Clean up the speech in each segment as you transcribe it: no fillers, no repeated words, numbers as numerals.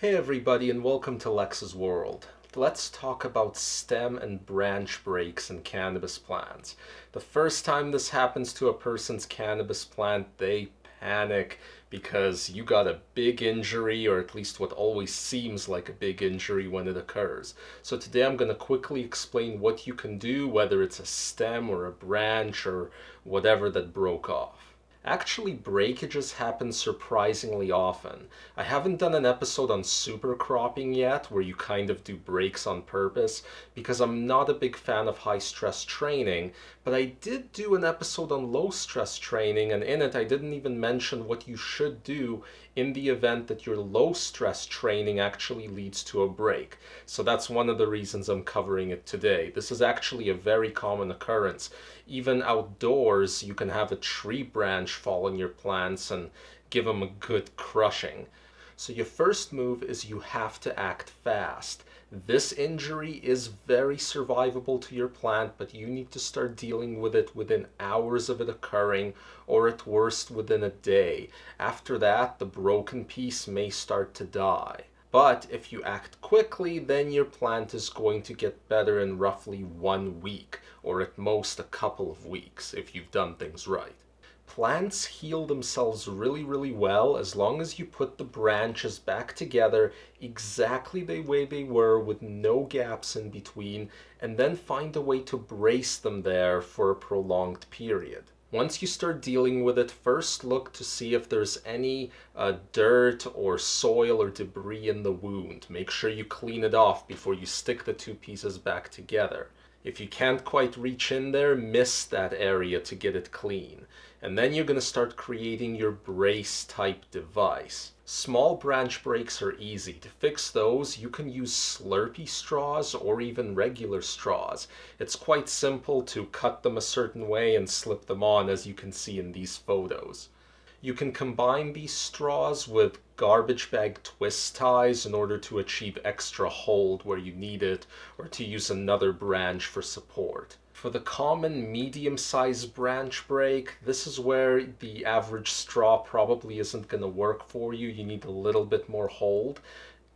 Hey everybody, and welcome to Lex's World. Let's talk about stem and branch breaks in cannabis plants. The first time this happens to a person's cannabis plant, they panic because you got a big injury, or at least what always seems like a big injury when it occurs. So today I'm going to quickly explain what you can do, whether it's a stem or a branch or whatever that broke off. Actually, breakages happen surprisingly often. I haven't done an episode on super cropping yet, where you kind of do breaks on purpose, because I'm not a big fan of high stress training, but I did do an episode on low stress training, and in it I didn't even mention what you should do in the event that your low stress training actually leads to a break. So that's one of the reasons I'm covering it today. This is actually a very common occurrence. Even outdoors, you can have a tree branch fall on your plants and give them a good crushing. So your first move is you have to act fast. This injury is very survivable to your plant, but you need to start dealing with it within hours of it occurring, or at worst within a day. After that, the broken piece may start to die. But if you act quickly, then your plant is going to get better in roughly 1 week, or at most a couple of weeks, if you've done things right. Plants heal themselves really well as long as you put the branches back together exactly the way they were with no gaps in between, and then find a way to brace them there for a prolonged period. Once you start dealing with it, first look to see if there's any dirt or soil or debris in the wound. Make sure you clean it off before you stick the two pieces back together. If you can't quite reach in there, mist that area to get it clean. And then you're going to start creating your brace type device. Small branch breaks are easy. To fix those, you can use Slurpee straws or even regular straws. It's quite simple to cut them a certain way and slip them on, as you can see in these photos. You can combine these straws with garbage bag twist ties in order to achieve extra hold where you need it, or to use another branch for support. For the common medium-sized branch break, this is where the average straw probably isn't going to work for you. You need a little bit more hold.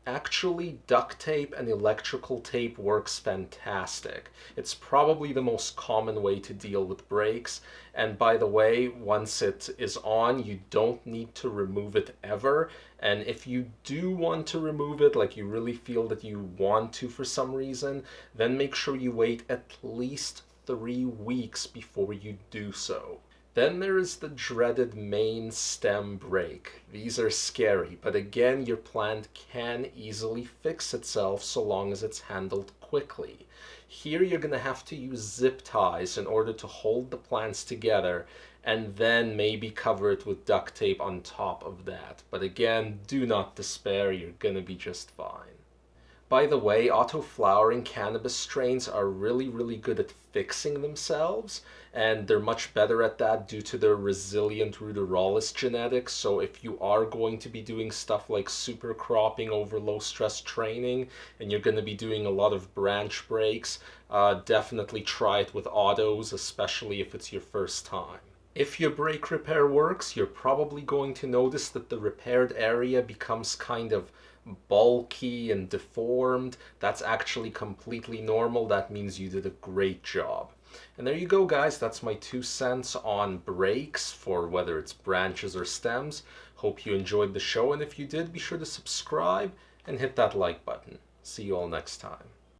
Actually, duct tape and electrical tape works fantastic. It's probably the most common way to deal with breaks. And by the way, once it is on, you don't need to remove it ever. And if you do want to remove it, like you really feel that you want to for some reason, then make sure you wait at least 3 weeks before you do so. Then there is the dreaded main stem break. These are scary, but again, your plant can easily fix itself so long as it's handled quickly. Here you're going to have to use zip ties in order to hold the plants together, and then maybe cover it with duct tape on top of that. But again, do not despair, you're going to be just fine. By the way, auto-flowering cannabis strains are really good at fixing themselves, and they're much better at that due to their resilient ruderalis genetics. So if you are going to be doing stuff like super cropping over low stress training, and you're going to be doing a lot of branch breaks, definitely try it with autos, especially if it's your first time. If your break repair works, you're probably going to notice that the repaired area becomes kind of bulky and deformed. That's actually completely normal. That means you did a great job. And there you go, guys. That's my 2 cents on breaks for whether it's branches or stems. Hope you enjoyed the show, and if you did, be sure to subscribe and hit that like button. See you all next time.